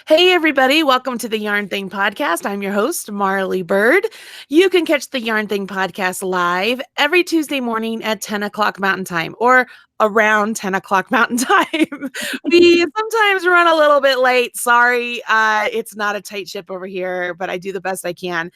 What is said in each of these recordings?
Hey, everybody. Welcome to the Yarn Thing podcast. I'm your host, Marley Bird. You can catch the Yarn Thing podcast live every Tuesday morning at 10 o'clock Mountain Time or around 10 o'clock Mountain Time. We sometimes run a little bit late. Sorry, it's not a tight ship over here, but I do the best I can.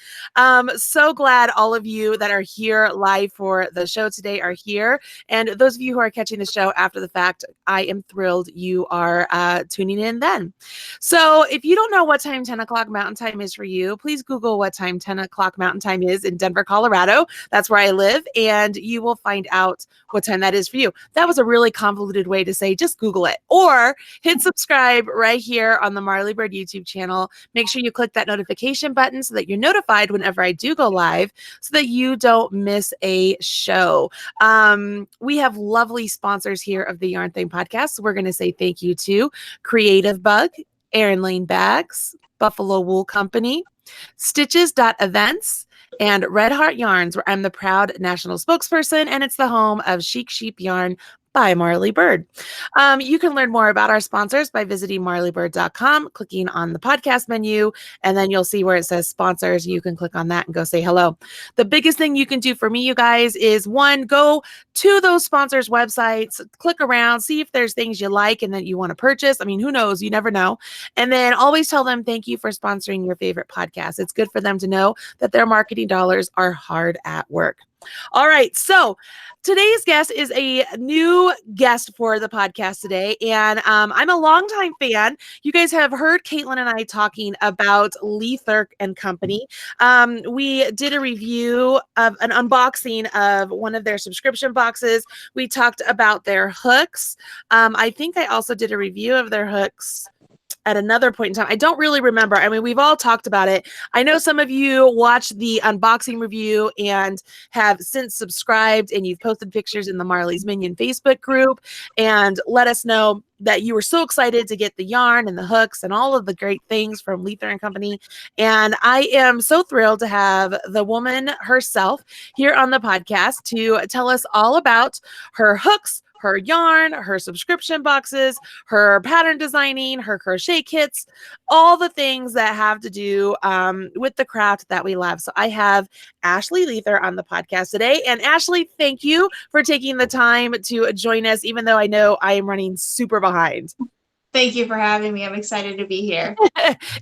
So glad all of you that are here live for the show today are here. And those of you who are catching the show after the fact, I am thrilled you are tuning in then. So if you don't know what time 10 o'clock Mountain Time is for you, please Google what time 10 o'clock Mountain Time is in Denver, Colorado. That's where I live, and you will find out what time that is for you. That was a really convoluted way to say just Google it, or hit subscribe right here on the Marley Bird YouTube channel. Make sure you click that notification button so that you're notified whenever I do go live so that you don't miss a show. We have lovely sponsors here of the Yarn Thing podcast. So we're going to say thank you to Creative Bug, Erin Lane Bags, Buffalo Wool Company, Stitches.events, and Red Heart Yarns, where I'm the proud national spokesperson, and it's the home of Chic Sheep Yarn by Marley Bird. You can learn more about our sponsors by visiting marleybird.com, clicking on the podcast menu, and then you'll see where it says sponsors. You can click on that and go say hello. The biggest thing you can do for me, you guys, is one, go to those sponsors' websites, click around, see if there's things you like and that you want to purchase. I mean, who knows? You never know. And then always tell them thank you for sponsoring your favorite podcast. It's good for them to know that their marketing dollars are hard at work. All right. So today's guest is a new guest for the podcast today. And I'm a longtime fan. You guys have heard Caitlin and I talking about Leither and Company. We did a review of an unboxing of one of their subscription boxes. We talked about their hooks. I think I also did a review of their hooks at another point in time. I don't really remember. I mean, we've all talked about it. I know some of you watched the unboxing review and have since subscribed, and you've posted pictures in the Marley's Minion Facebook group and let us know that you were so excited to get the yarn and the hooks and all of the great things from Leither and Company. And I am so thrilled to have the woman herself here on the podcast to tell us all about her hooks, her yarn, her subscription boxes, her pattern designing, her crochet kits, all the things that have to do with the craft that we love. So I have Ashley Leither on the podcast today. And Ashley, thank you for taking the time to join us, even though I know I am running super behind. Thank you for having me. I'm excited to be here.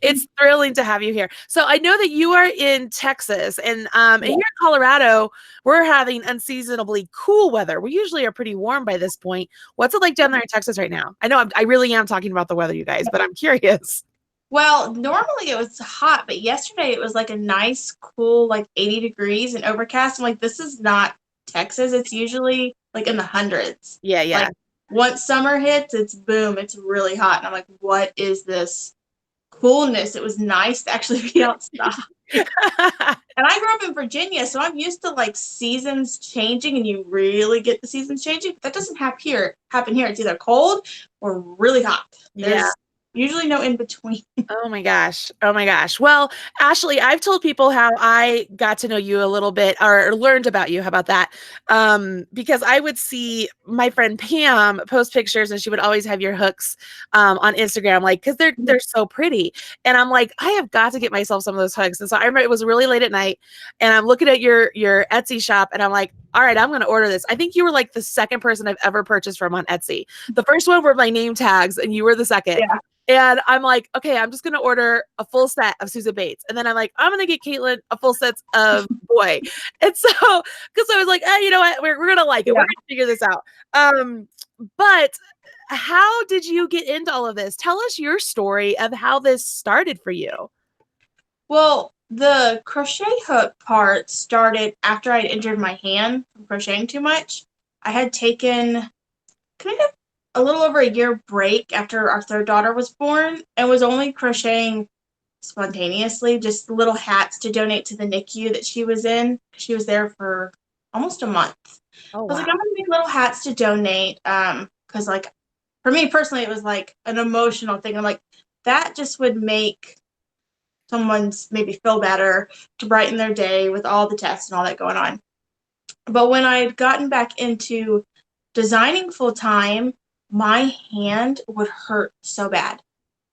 It's thrilling to have you here. So I know that you are in Texas, and here in Colorado, we're having unseasonably cool weather. We usually are pretty warm by this point. What's it like down there in Texas right now? I know I really am talking about the weather, you guys, but I'm curious. Well, normally it was hot, but yesterday it was like a nice, cool, like 80 degrees and overcast. I'm like, this is not Texas. It's usually like in the hundreds. Yeah. Like once summer hits, it's boom, it's really hot. And I'm like, what is this coolness? It was nice to actually be outside. And I grew up in Virginia, so I'm used to like seasons changing, and you really get the seasons changing. That doesn't happen here. It's either cold or really hot. There's usually no in between. Oh my gosh. Well, Ashley, I've told people how I got to know you a little bit or learned about you. How about that? Because I would see my friend Pam post pictures, and she would always have your hooks on Instagram, like, because they're so pretty. And I'm like, I have got to get myself some of those hooks. And so I remember it was really late at night, and I'm looking at your Etsy shop, and I'm like, all right, I'm going to order this. I think you were like the second person I've ever purchased from on Etsy. The first one were my name tags, and you were the second. Yeah. And I'm like, okay, I'm just going to order a full set of Susan Bates. And then I'm like, I'm going to get Caitlin a full set of Boy. And so, because I was like, you know what? We're going to like it. We're going to figure this out. But how did you get into all of this? Tell us your story of how this started for you. Well, the crochet hook part started after I'd injured my hand from crocheting too much. I had taken kind of a little over a year break after our third daughter was born, and was only crocheting spontaneously, just little hats to donate to the NICU that she was in. She was there for almost a month. Oh, wow. I was like, I'm going to make little hats to donate, because like for me personally, it was like an emotional thing. I'm like, that just would make someone's maybe feel better, to brighten their day with all the tests and all that going on. But when I had gotten back into designing full time, my hand would hurt so bad.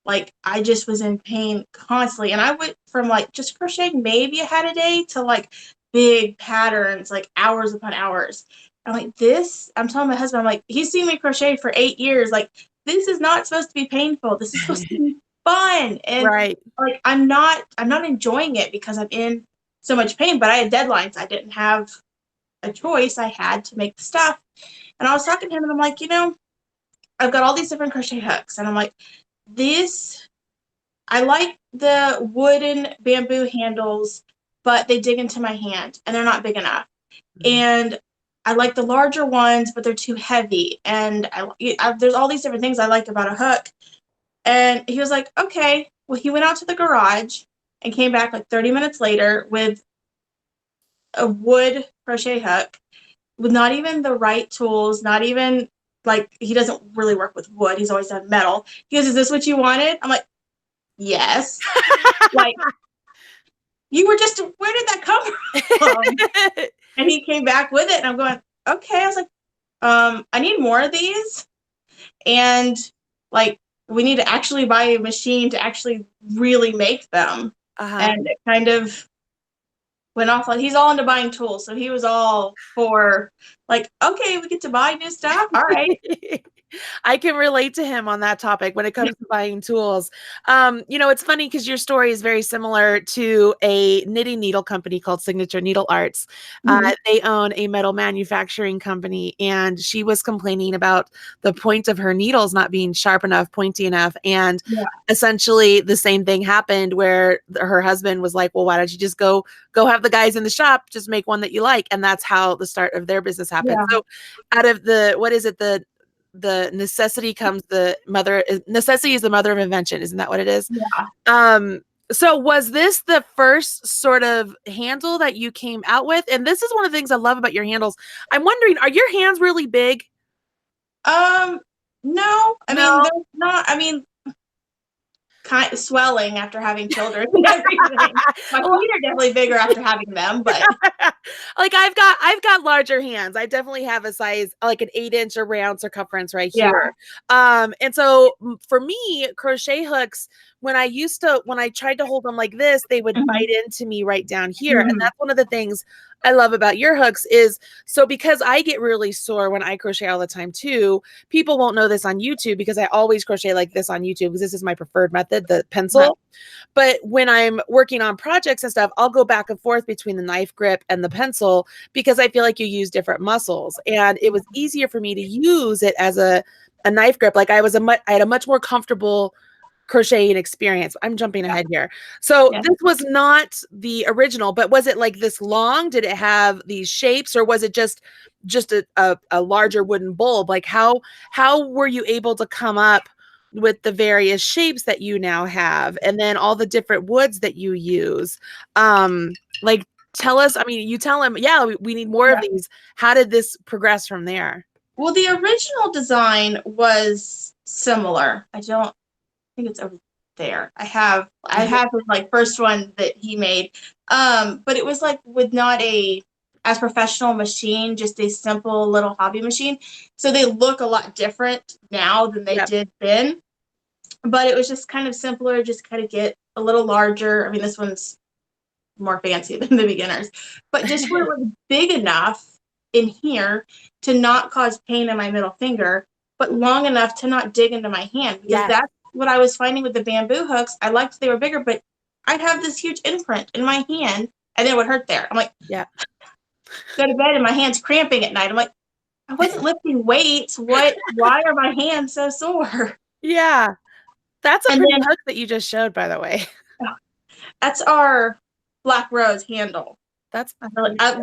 Like I just was in pain constantly. And I went from like just crocheting maybe a hat a day to like big patterns, like hours upon hours. I'm like, this, I'm telling my husband, I'm like, he's seen me crochet for 8 years. Like, this is not supposed to be painful. This is supposed to be fun. And Right. like I'm not enjoying it because I'm in so much pain, but I had deadlines. I didn't have a choice. I had to make the stuff. And I was talking to him and I'm like, I've got all these different crochet hooks. And I'm like, this, I like the wooden bamboo handles, but they dig into my hand and they're not big enough. And I like the larger ones, but they're too heavy. And there's all these different things I like about a hook. And he was like, okay. Well, he went out to the garage and came back like 30 minutes later with a wood crochet hook with not even the right tools, not even like he doesn't really work with wood. He's always done metal. He goes, is this what you wanted? I'm like, yes. Like, you were just, where did that come from? And he came back with it and I'm going, okay. I was like, I need more of these. And like, we need to actually buy a machine to actually really make them. And it kind of went off like he's all into buying tools. So he was all for like, okay, we get to buy new stuff. All right. I can relate to him on that topic when it comes to buying tools. It's funny because your story is very similar to a knitting needle company called Signature Needle Arts. They own a metal manufacturing company, and she was complaining about the point of her needles not being sharp enough, pointy enough. And essentially the same thing happened where her husband was like, well, why don't you just go have the guys in the shop, just make one that you like. And that's how the start of their business happened. So out of the necessity comes necessity is the mother of invention. Isn't that what it is? Yeah. So was this the first sort of handle that you came out with? And this is one of the things I love about your handles. I'm wondering, are your hands really big? No, I mean, they're not, I mean, kind of swelling after having children and everything. My feet are definitely bigger after having them, but like I've got larger hands. I definitely have a size like an 8-inch around circumference right here. And so for me, crochet hooks, when I tried to hold them like this, they would bite into me right down here. And that's one of the things I love about your hooks is, so because I get really sore when I crochet all the time too, people won't know this on YouTube because I always crochet like this on YouTube because this is my preferred method, the pencil. Right. But when I'm working on projects and stuff, I'll go back and forth between the knife grip and the pencil because I feel like you use different muscles. And it was easier for me to use it as a knife grip. Like I had a much more comfortable crocheting experience. I'm jumping ahead here. So this was not the original, but was it like this long? Did it have these shapes, or was it just a larger wooden bulb? Like how were you able to come up with the various shapes that you now have, and then all the different woods that you use? Like tell us, I mean, you tell him, we need more of these. How did this progress from there? Well, the original design was similar. I think it's over there. I have his like first one that he made. But it was like with not a as professional machine, just a simple little hobby machine. So they look a lot different now than they did then. But it was just kind of simpler, just kind of get a little larger. I mean, this one's more fancy than the beginners, but just where it was big enough in here to not cause pain in my middle finger, but long enough to not dig into my hand, because that's what I was finding with the bamboo hooks. I liked they were bigger, but I'd have this huge imprint in my hand and it would hurt there. I'm like, go to bed and my hand's cramping at night. I'm like, I wasn't lifting weights. Why are my hands so sore? Yeah. That's a pretty hook that you just showed, by the way. That's our Black Rose handle. That's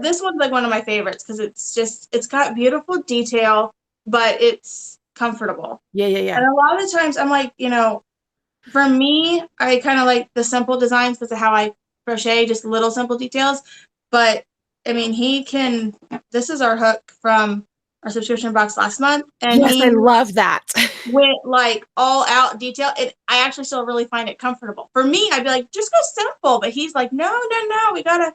this one's like one of my favorites because it's got beautiful detail, but it's comfortable. Yeah. And a lot of the times I'm like, for me, I kind of like the simple designs because of how I crochet, just little simple details. But I mean, this is our hook from our subscription box last month. And I love that. Went like all out detail. I actually still really find it comfortable. For me, I'd be like, just go simple. But he's like, no, we gotta.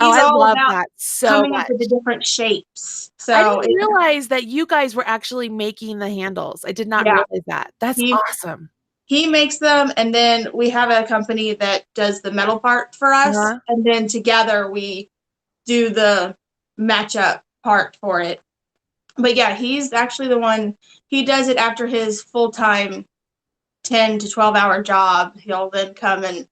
He's I all love about that so coming much. up with the different shapes. So I didn't realize that you guys were actually making the handles. I did not realize that. That's awesome. He makes them, and then we have a company that does the metal part for us, and then together we do the matchup part for it. But yeah, he's actually the one, he does it after his full-time 10 to 12-hour job. He'll then come and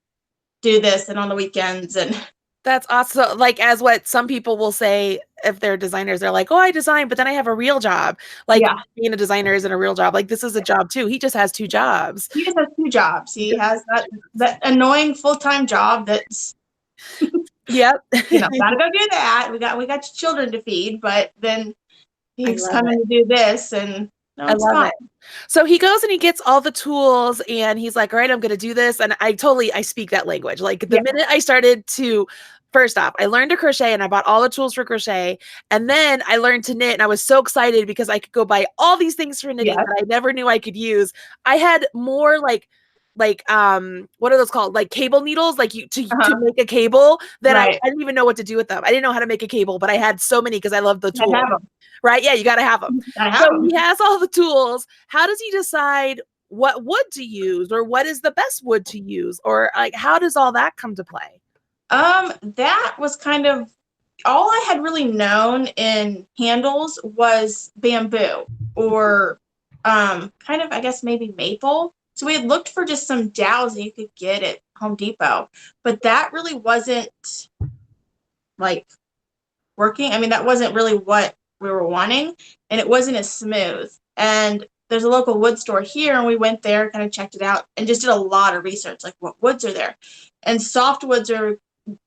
do this and on the weekends. And that's awesome. Like, as what some people will say, if they're designers, they're like, oh, I design, but then I have a real job. Like, yeah, being a designer isn't a real job. Like, this is a job too. He just has two jobs. he just has two jobs. He has that annoying full-time job that's, Yep. gotta go do that. We got children to feed, but then he's coming to do this, and no, I it's love fine. it. So he goes and he gets all the tools and he's like, all right, I'm going to do this. And I speak that language. Like, the minute I started to, first off, I learned to crochet and I bought all the tools for crochet. And then I learned to knit and I was so excited because I could go buy all these things for knitting that I never knew I could use. I had more like what are those called? Like cable needles, like to make a cable that I didn't even know what to do with them. I didn't know how to make a cable, but I had so many because I love the tools. Right? Yeah, you got to have them. So he has all the tools. How does he decide what wood to use, or what is the best wood to use, or like how does all that come to play? That was kind of all I had really known in handles was bamboo or kind of, I guess, maybe maple. So we had looked for just some dowels that you could get at Home Depot, but that really wasn't like working. I mean, that wasn't really what we were wanting, and it wasn't as smooth. And there's a local wood store here, and we went there, kind of checked it out, and just did a lot of research, like what woods are there. And soft woods are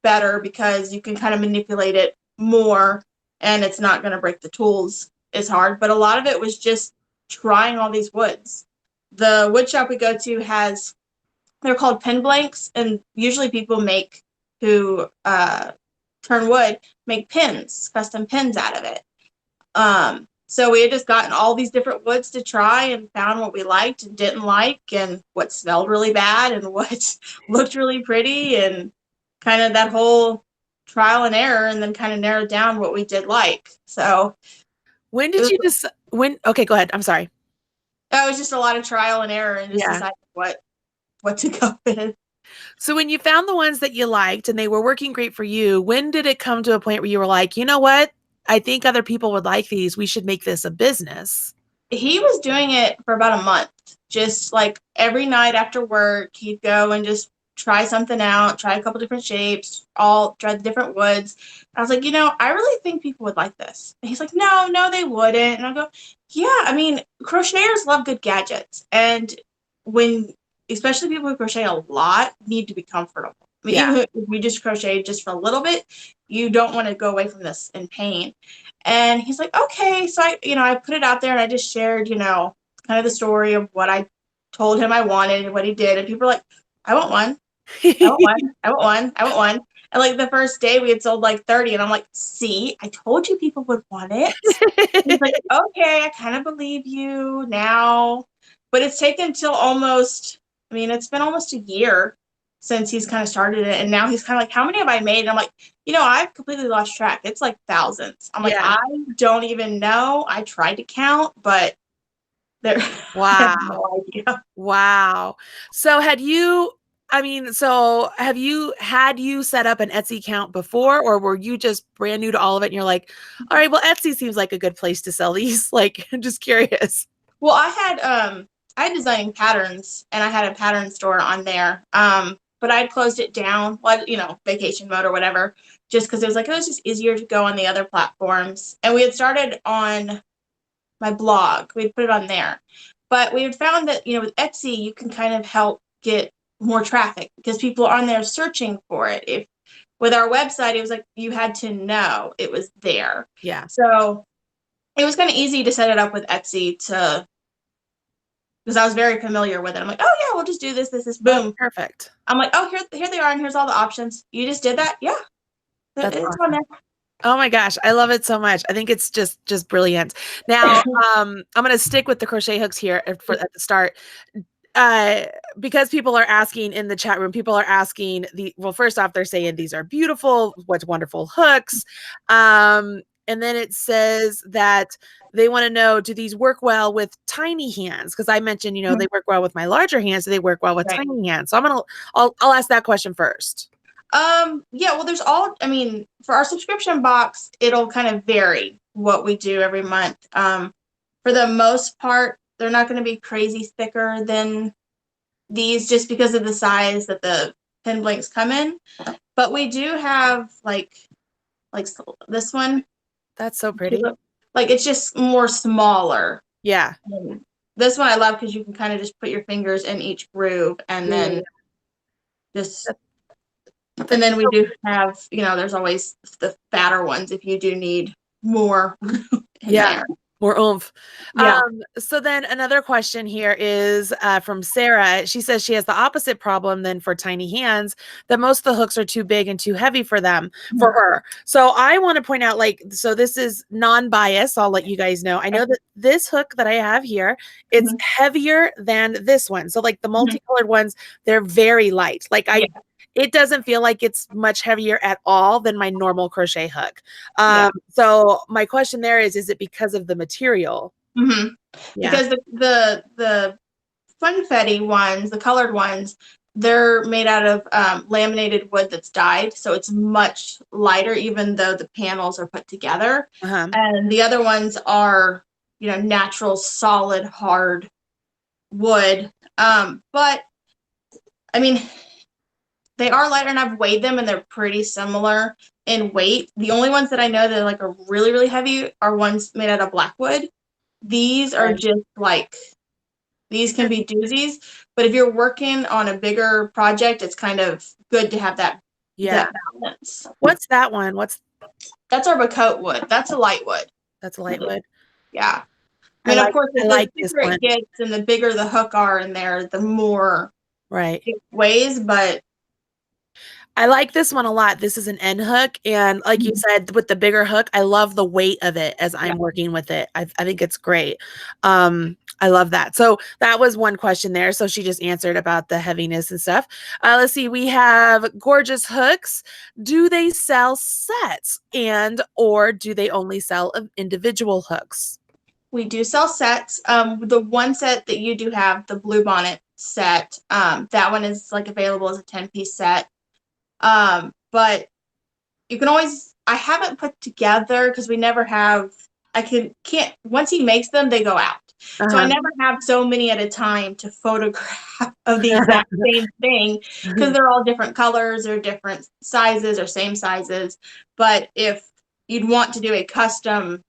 better because you can kind of manipulate it more, and it's not going to break the tools as hard. But a lot of it was just trying all these woods. The wood shop we go to has, they're called pin blanks, and usually people who turn wood make pins, custom pins out of it. So we had just gotten all these different woods to try and found what we liked and didn't like, and what smelled really bad and what looked really pretty, and kind of that whole trial and error, and then kind of narrowed down what we did like. So when did you decide? Okay, go ahead. I'm sorry. It was just a lot of trial and error, and just deciding what to go with. So when you found the ones that you liked and they were working great for you, when did it come to a point where you were like, you know what? I think other people would like these. We should make this a business. He was doing it for about a month. Just like every night after work, he'd go and just try something out, try a couple different shapes, try the different woods. I was like, I really think people would like this. And he's like, no, they wouldn't. And I go, yeah, I mean, crocheters love good gadgets. And especially people who crochet a lot, need to be comfortable. I mean, even if we just crochet just for a little bit, you don't want to go away from this in pain. And he's like, okay. So I put it out there, and I just shared, kind of the story of what I told him I wanted and what he did. And people were like, I want one. I want one. I want one. I want one. And like the first day we had sold like 30, and I'm like, see, I told you people would want it. He's like, okay, I kind of believe you now. But it's taken till it's been almost a year since he's kind of started it. And now he's kind of like, how many have I made? And I'm like, I've completely lost track. It's like thousands. I'm like, I don't even know. I tried to count, but there. Wow. I have no idea. Wow. So have you had you set up an Etsy account before, or were you just brand new to all of it and you're like, all right, well, Etsy seems like a good place to sell these? Like, I'm just curious. Well, I had designing patterns, and I had a pattern store on there. But I'd closed it down, vacation mode or whatever, just because it was just easier to go on the other platforms. And we had started on my blog. We'd put it on there. But we had found that, with Etsy, you can kind of help get more traffic because people are on there searching for it. With our website, it was like you had to know it was there. Yeah. So it was kind of easy to set it up with Etsy because I was very familiar with it. I'm like, oh yeah, we'll just do this, boom. Oh, perfect. I'm like, oh, here they are, and here's all the options. You just did that? Yeah. That's it's awesome. on there. Oh my gosh, I love it so much. I think it's just brilliant. Now, I'm going to stick with the crochet hooks here at the start. Because people are asking in the chat room, first off, they're saying these are beautiful, what wonderful hooks. And And then it says that they want to know, do these work well with tiny hands? Because I mentioned, they work well with my larger hands. Do they work well with tiny hands? So I'll ask that question first. Yeah, well, for our subscription box, it'll kind of vary what we do every month. For the most part, they're not going to be crazy thicker than these just because of the size that the pin blanks come in. But we do have like this one. That's so pretty. Like it's just more smaller. Yeah. And this one I love because you can kind of just put your fingers in each groove and then just. And then we do have, there's always the fatter ones if you do need more in there. More oomph. Yeah. So then another question here is from Sarah. She says she has the opposite problem than for tiny hands, that most of the hooks are too big and too heavy for her. So I want to point out, so this is non-bias. I'll let you guys know. I know that this hook that I have here, it's heavier than this one. So like the multicolored ones, they're very light. It doesn't feel like it's much heavier at all than my normal crochet hook. So my question there is it because of the material? Because the funfetti ones, the colored ones, they're made out of laminated wood that's dyed, so it's much lighter even though the panels are put together. And the other ones are, natural, solid, hard wood. But I mean, they are lighter, and I've weighed them, and they're pretty similar in weight. The only ones that I know that are really, really heavy are ones made out of blackwood. These are just these can be doozies. But if you're working on a bigger project, it's kind of good to have that balance. What's that one? That's our bacote wood. That's a light wood. That's a light wood. Yeah. I mean, of course, the bigger it gets and the bigger the hook are in there, the more it weighs, but I like this one a lot. This is an end hook. And like you said, with the bigger hook, I love the weight of it as I'm working with it. I think it's great. I love that. So that was one question there. So she just answered about the heaviness and stuff. Let's see. We have gorgeous hooks. Do they sell sets or do they only sell individual hooks? We do sell sets. The one set that you do have, the blue bonnet set, that one is available as a 10-piece set. But you can always, I haven't put together because we never have, can't, once he makes them, they go out. So I never have so many at a time to photograph of the exact same thing because they're all different colors or different sizes or same sizes. But if you'd want to do a custom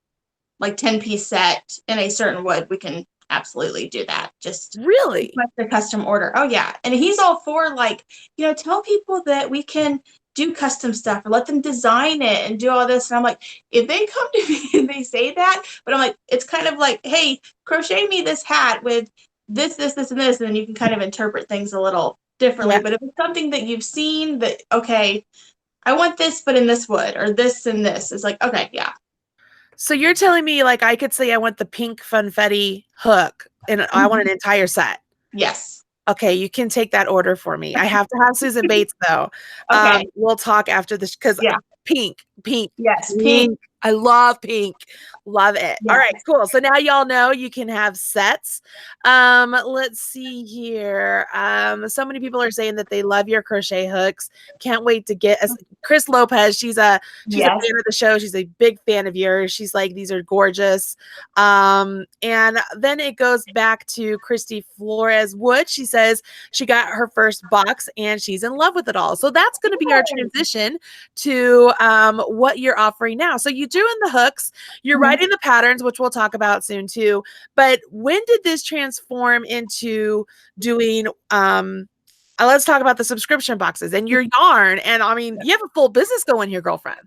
10-piece set in a certain wood, we can absolutely do that. Just really the custom order. Oh yeah. And he's all for tell people that we can do custom stuff or let them design it and do all this. And I'm like, if they come to me and they say that, but I'm like, it's kind of like, hey, crochet me this hat with this, and this, and then you can kind of interpret things a little differently. But if it's something that you've seen that, okay, I want this, but in this wood or this and this, it's like, okay, yeah. So you're telling me I could say I want the pink funfetti hook and I want an entire set. Yes. Okay, you can take that order for me. I have to have Susan Bates though. Okay. We'll talk after this because pink. Yes, pink. I love pink. Love it. All right, cool. So now y'all know you can have sets. Let's see here. So many people are saying that they love your crochet hooks. Can't wait to get us. Chris Lopez, she's a fan of the show. She's a big fan of yours. She's like, these are gorgeous. And then it goes back to Christy Flores Wood. She says she got her first box and she's in love with it all. So that's going to be our transition to what you're offering now. So you're doing the hooks, you're writing the patterns, which we'll talk about soon too. But when did this transform into doing let's talk about the subscription boxes and your yarn? And I mean, you have a full business going here, girlfriend.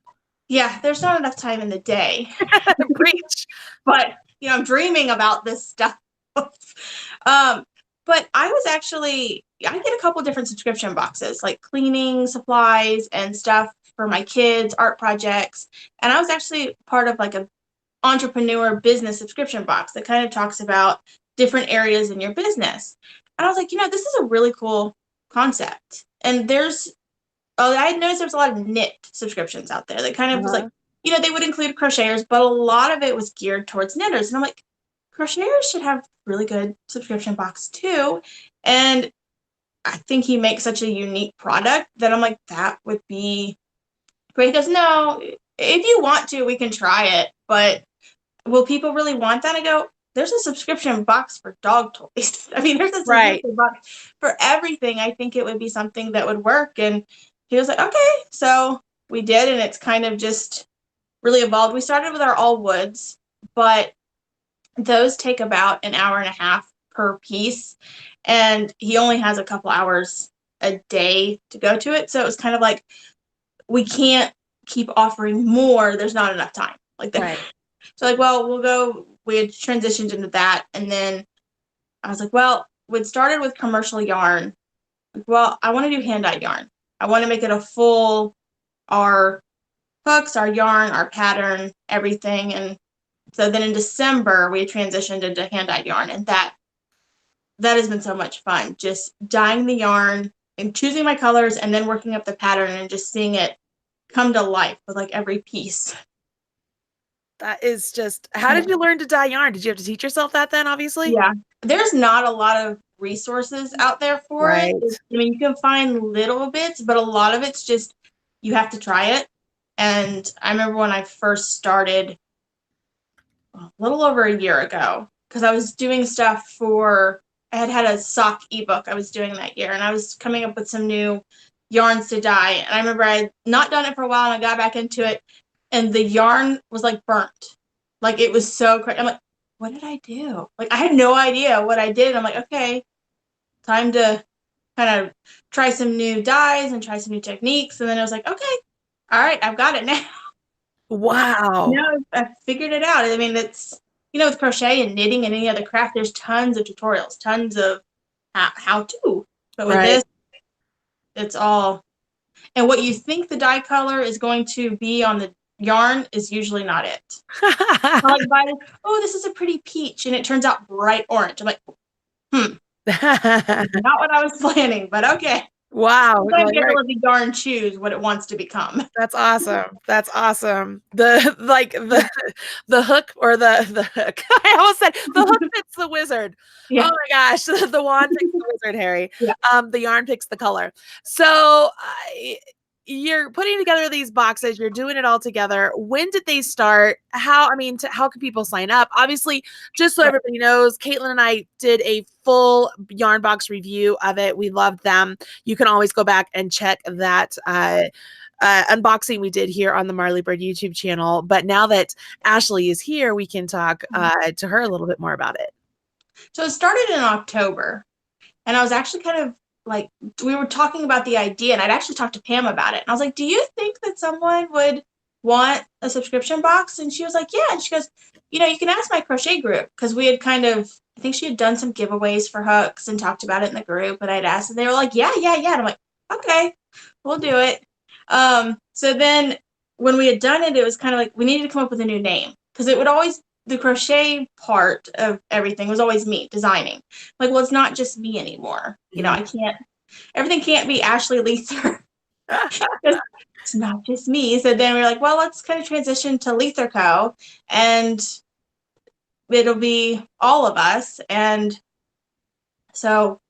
Yeah, there's not enough time in the day. Preach. But I'm dreaming about this stuff. But I get a couple different subscription boxes, like cleaning supplies and stuff for my kids, art projects. And I was actually part of a entrepreneur business subscription box that kind of talks about different areas in your business. And I was like, this is a really cool concept. And I had noticed there was a lot of knit subscriptions out there that kind of was they would include crocheters, but a lot of it was geared towards knitters. And I'm like, crocheters should have really good subscription box too. And I think he makes such a unique product that I'm like, that would be great. He goes, no, if you want to, we can try it, but will people really want that? I go, there's a subscription box for dog toys. I mean, there's a subscription box for everything. I think it would be something that would work. And he was like, okay. So we did, and it's kind of just really evolved. We started with our all woods, but those take about an hour and a half per piece. And he only has a couple hours a day to go to it. So it was kind of like, we can't keep offering more. There's not enough time. Like that. Right. So like, well, we'll go, we had transitioned into that. And then I was like, well, we'd started with commercial yarn. Like, well, I want to do hand-dyed yarn. I want to make it a full, our hooks, our yarn, our pattern, everything. And so then in December, we transitioned into hand-dyed yarn. And that has been so much fun. Just dyeing the yarn and choosing my colors and then working up the pattern and just seeing it come to life with like every piece. That is just, how did you learn to dye yarn? Did you have to teach yourself that then, obviously? Yeah. There's not a lot of resources out there for it. I mean, you can find little bits, but a lot of it's just, you have to try it. And I remember when I first started a little over a year ago, because I was doing stuff for, I had a sock ebook I was doing that year, and I was coming up with some new yarns to dye. And I remember I had not done it for a while, and I got back into it, and the yarn was like burnt. Like it was so crazy. I'm like, what did I do? Like I had no idea what I did. I'm like, okay, time to kind of try some new dyes and try some new techniques. And then I was like, okay, all right, I've got it now. Wow. Now I've figured it out. I mean, it's, with crochet and knitting and any other craft, there's tons of tutorials, tons of how to. But with this, it's all, and what you think the dye color is going to be on the yarn is usually not it. Like, oh, this is a pretty peach, and it turns out bright orange. I'm like, not what I was planning, but okay. Wow. I get to let the yarn choose what it wants to become. That's awesome. That's awesome. The hook or the hook. I almost said the hook fits the wizard. Yeah. Oh my gosh. The wand picks the wizard, Harry. Yeah. The yarn picks the color. So you're putting together these boxes, you're doing it all together. When did they start? How can people sign up? Obviously, just so everybody knows, Caitlin and I did a full yarn box review of it. We loved them. You can always go back and check that unboxing we did here on the Marley Bird YouTube channel. But now that Ashley is here, we can talk to her a little bit more about it. So it started in October, and I was actually kind of like, we were talking about the idea, and I'd actually talked to Pam about it. And I was like, do you think that someone would want a subscription box? And she was like, yeah. And she goes, you can ask my crochet group, because we had kind of, I think she had done some giveaways for hooks and talked about it in the group, and I'd asked, and they were like, yeah. And I'm like, okay, we'll do it. So then when we had done it, it was kind of like, we needed to come up with a new name, because it would always, the crochet part of everything was always me designing. Like, well, it's not just me anymore. I can't, everything can't be Ashley Leither. It's not just me. So then we were like, well, let's kind of transition to Leither Co. And it'll be all of us. And so,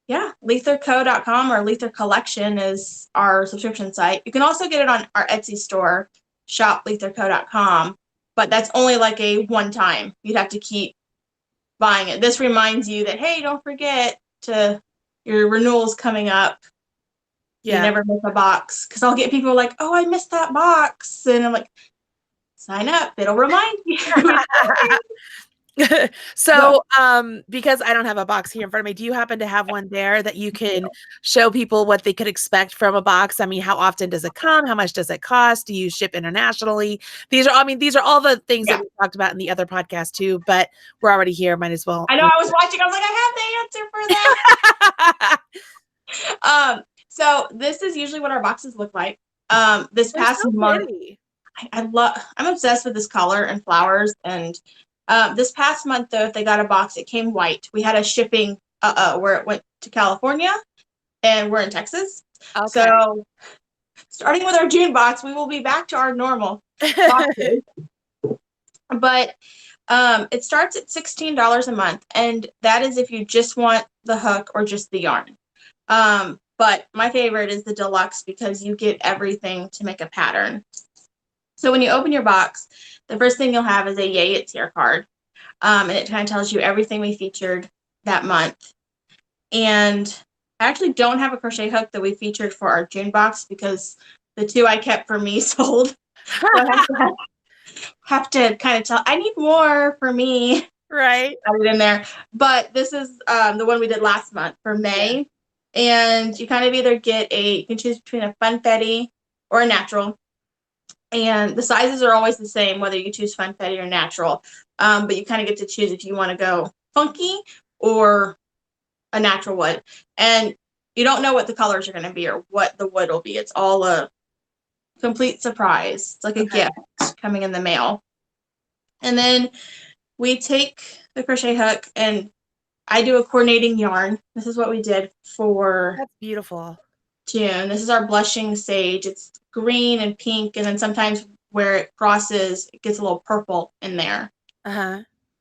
yeah, leitherco.com or Leither Collection is our subscription site. You can also get it on our Etsy store, shopleitherco.com. But that's only like a one time. You'd have to keep buying it. This reminds you that, hey, don't forget your renewal's coming up. Yeah. You never miss a box. Because I'll get people like, oh, I missed that box. And I'm like, sign up. It'll remind you. So, because I don't have a box here in front of me, do you happen to have one there that you can show people what they could expect from a box? I mean, how often does it come? How much does it cost? Do you ship internationally? These are all the things that we talked about in the other podcast too, but we're already here. Might as well. I know, I was watching. I was like, I have the answer for that. So this is usually what our boxes look like. This past month, I'm obsessed with this color and flowers. And this past month, though, if they got a box, it came white. We had a shipping where it went to California, and we're in Texas. Okay. So starting with our June box, we will be back to our normal boxes. But it starts at $16 a month, and that is if you just want the hook or just the yarn. But my favorite is the Deluxe because you get everything to make a pattern. So when you open your box, the first thing you'll have is a Yay It's Here card. And it kind of tells you everything we featured that month. And I actually don't have a crochet hook that we featured for our June box because the two I kept for me sold. So I have to kind of tell, I need more for me. Right. Add it in there. But this is the one we did last month for May. Yeah. And you kind of either get you can choose between a funfetti or a natural. And the sizes are always the same, whether you choose funfetti or natural. But you kind of get to choose if you want to go funky or a natural wood. And you don't know what the colors are going to be or what the wood will be. It's all a complete surprise. It's like a gift coming in the mail. And then we take the crochet hook and I do a coordinating yarn. This is what we did for That's beautiful. June. This is our blushing sage. It's green and pink, and then sometimes where it crosses, it gets a little purple in there.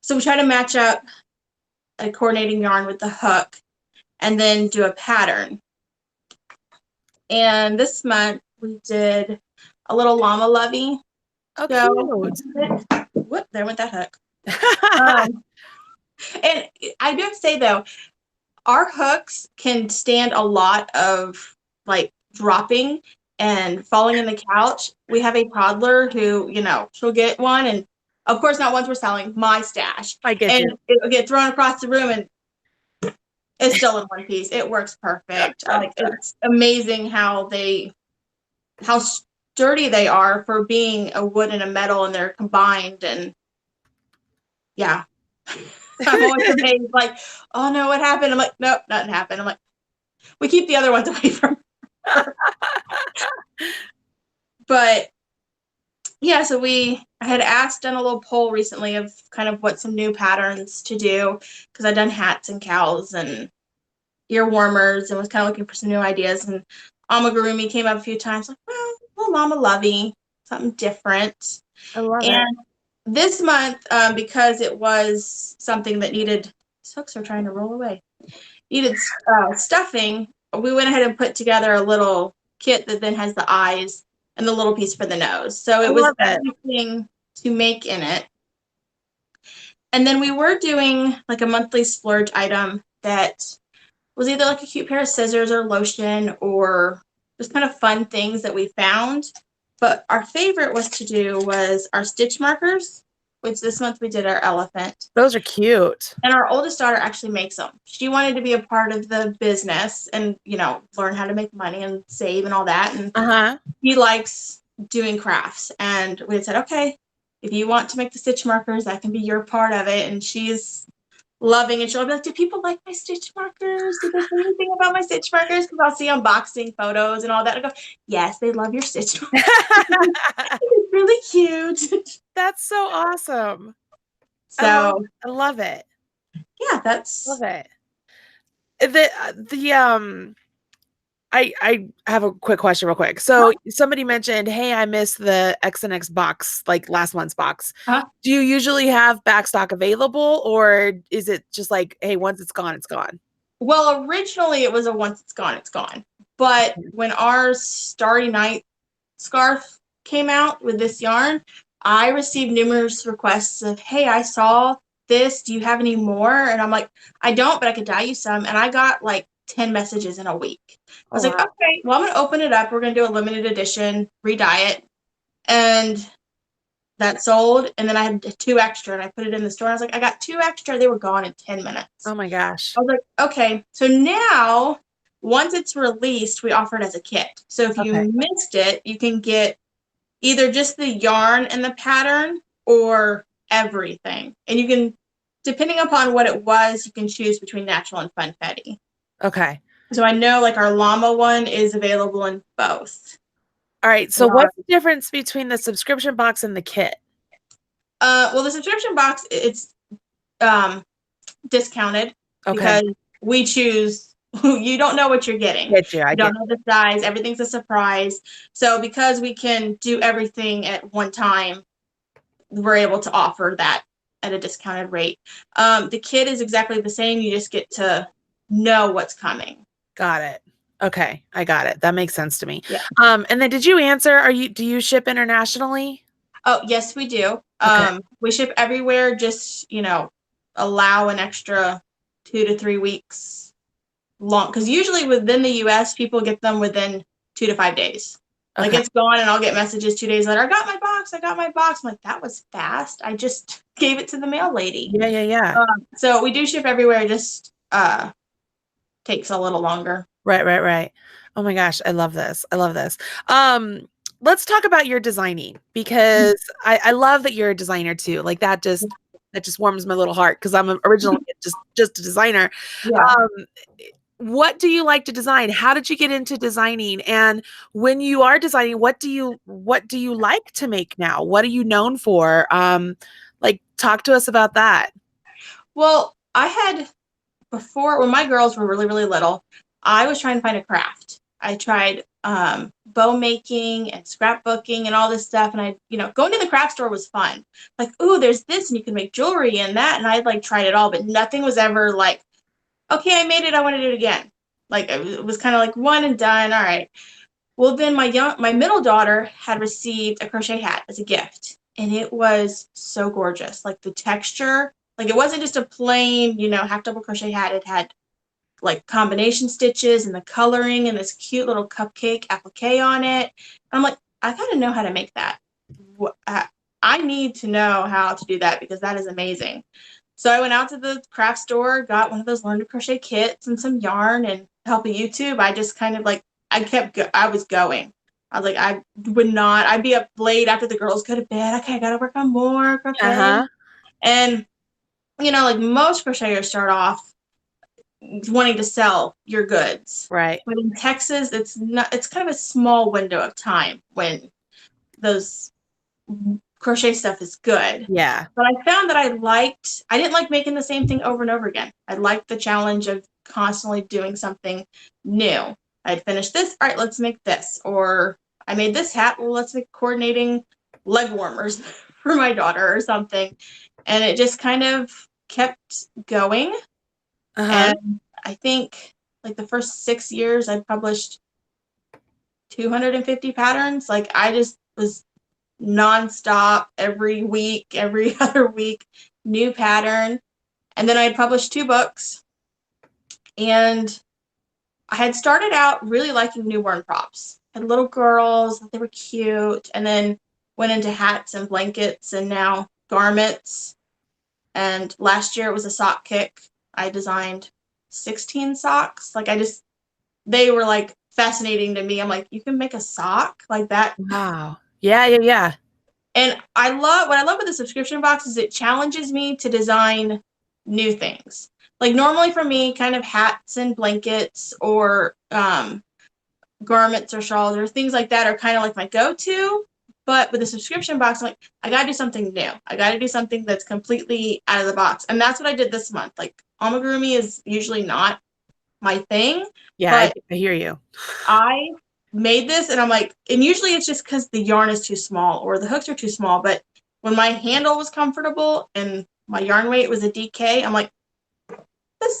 So we try to match up a coordinating yarn with the hook and then do a pattern. And this month we did a little llama lovey. Oh, cute. Whoop, there went that hook. And I do have to say though, our hooks can stand a lot of like dropping and falling in the couch. We have a toddler who, she'll get one, and of course not ones we're selling, my stash. I get you. It'll get thrown across the room and it's still in one piece. It works perfect. Like, it's amazing how sturdy they are for being a wood and a metal, and they're combined. And yeah. I'm always amazed, like, oh no, what happened? I'm like, nope, nothing happened. I'm like, we keep the other ones away from her. But yeah, so I had done a little poll recently of kind of what some new patterns to do, because I'd done hats and cows and ear warmers and was kind of looking for some new ideas. And amigurumi came up a few times, like, well, a little mama lovey, something different. I love it. This month, because it was something that needed, hooks are trying to roll away, needed stuffing, we went ahead and put together a little kit that then has the eyes and the little piece for the nose. So it was everything to make in it. And then we were doing like a monthly splurge item that was either like a cute pair of scissors or lotion or just kind of fun things that we found. But our favorite was our stitch markers, which this month we did our elephant. Those are cute. And our oldest daughter actually makes them. She wanted to be a part of the business and, learn how to make money and save and all that. And he likes doing crafts. And we had said, okay, if you want to make the stitch markers, that can be your part of it. And she's loving it. She'll be like, do people like my stitch markers? Do they say anything about my stitch markers? Because I'll see unboxing photos and all that. I go, yes, they love your stitch markers. It's really cute. That's so awesome. So I love it. Yeah, love it. I have a quick question real quick. So somebody mentioned, hey, I missed the X and X box, like last month's box. Do you usually have backstock available, or is it just like, hey, once it's gone, it's gone? Well, originally it was a once it's gone, it's gone. But when our Starry Night scarf came out with this yarn, I received numerous requests of, hey, I saw this. Do you have any more? And I'm like, I don't, but I could dye you some. And I got like 10 messages in a week. I was like, okay, well, I'm going to open it up. We're going to do a limited edition, re-dye it. And that sold. And then I had 2 extra and I put it in the store. I was like, I got 2 extra. They were gone in 10 minutes. Oh my gosh. I was like, okay. So now, once it's released, we offer it as a kit. So if you missed it, you can get either just the yarn and the pattern or everything. And you can, depending upon what it was, you can choose between natural and funfetti. Okay. So I know like our llama one is available in both. All right. So what's the difference between the subscription box and the kit? Well, the subscription box, it's discounted because we choose You don't know what you're getting. Get you. I You get don't know the size. Everything's a surprise. So because we can do everything at one time, we're able to offer that at a discounted rate. The kit is exactly the same. You just get to know what's coming. Got it. Okay, I got it. That makes sense to me. Yeah. And then did you answer, do you ship internationally? Oh, yes, we do. Okay. We ship everywhere. Just, allow an extra 2 to 3 weeks long. Because usually within the US, people get them within 2 to 5 days. Like Okay. it's gone and I'll get messages 2 days later. I got my box. I got my box. I'm like, that was fast. I just gave it to the mail lady. Yeah, yeah, yeah. So we do ship everywhere. It just takes a little longer. Right, right, right. Oh my gosh, I love this. I love this. Um, let's talk about your designing because I love that you're a designer too. Like that just warms my little heart because I'm originally just a designer. Yeah. Um, what do you like to design? How did you get into designing? And when you are designing, what do you like to make now? What are you known for? Like talk to us about that. Well, I had before when my girls were really, really little, I was trying to find a craft. I tried bow making and scrapbooking and all this stuff. And going to the craft store was fun. Like, ooh, there's this and you can make jewelry and that. And I'd like tried it all, but nothing was ever like, okay, I made it. I want to do it again. Like it was kind of like one and done. All right. Well, then my middle daughter had received a crochet hat as a gift, and it was so gorgeous. Like the texture, like it wasn't just a plain, half double crochet hat. It had like combination stitches and the coloring and this cute little cupcake applique on it. I'm like, I gotta know how to make that. I need to know how to do that because that is amazing. So I went out to the craft store, got one of those learn to crochet kits and some yarn and helping YouTube. I just kind of like, I was going. I was like, I would not, I'd be up late after the girls go to bed. Okay, I got to work on more crochet. Uh-huh. And, like most crocheters start off wanting to sell your goods. Right. But in Texas, it's kind of a small window of time when those crochet stuff is good. Yeah. But I found that I didn't like making the same thing over and over again. I liked the challenge of constantly doing something new. I'd finished this, all right, let's make this. Or I made this hat, well, let's make coordinating leg warmers for my daughter or something. And it just kind of kept going. Uh-huh. And I think like the first 6 years, I published 250 patterns. Like I just was nonstop every week, every other week, new pattern. And then I published 2 books. And I had started out really liking newborn props. I had little girls, they were cute, and then went into hats and blankets and now garments. And last year it was a sock kick. I designed 16 socks. They were like fascinating to me. I'm like, you can make a sock like that. Wow. Yeah, yeah, yeah. And what I love with the subscription box is it challenges me to design new things. Like normally for me, kind of hats and blankets or garments or shawls or things like that are kind of like my go-to. But with the subscription box, I'm like, I got to do something new. I got to do something that's completely out of the box. And that's what I did this month. Like amigurumi is usually not my thing. Yeah, But I hear you. I made this and I'm like, and usually it's just because the yarn is too small or the hooks are too small. But when my handle was comfortable and my yarn weight was a DK, I'm like,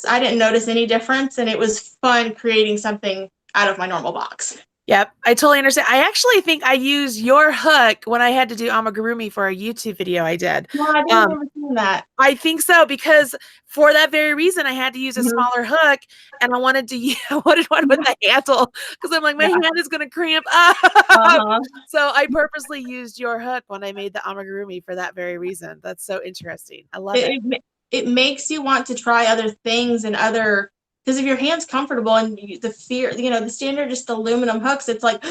I didn't notice any difference. And it was fun creating something out of my normal box. Yep, I totally understand. I actually think I used your hook when I had to do amigurumi for a YouTube video I did. No, I didn't remember seeing that. I think so because for that very reason, I had to use a Mhm. smaller hook, and I wanted one with the handle because I'm like my Yeah. hand is gonna cramp up. Uh-huh. So I purposely used your hook when I made the amigurumi for that very reason. That's so interesting. I love it. It makes you want to try other things and because if your hand's comfortable and the fear, the standard just aluminum hooks, it's like,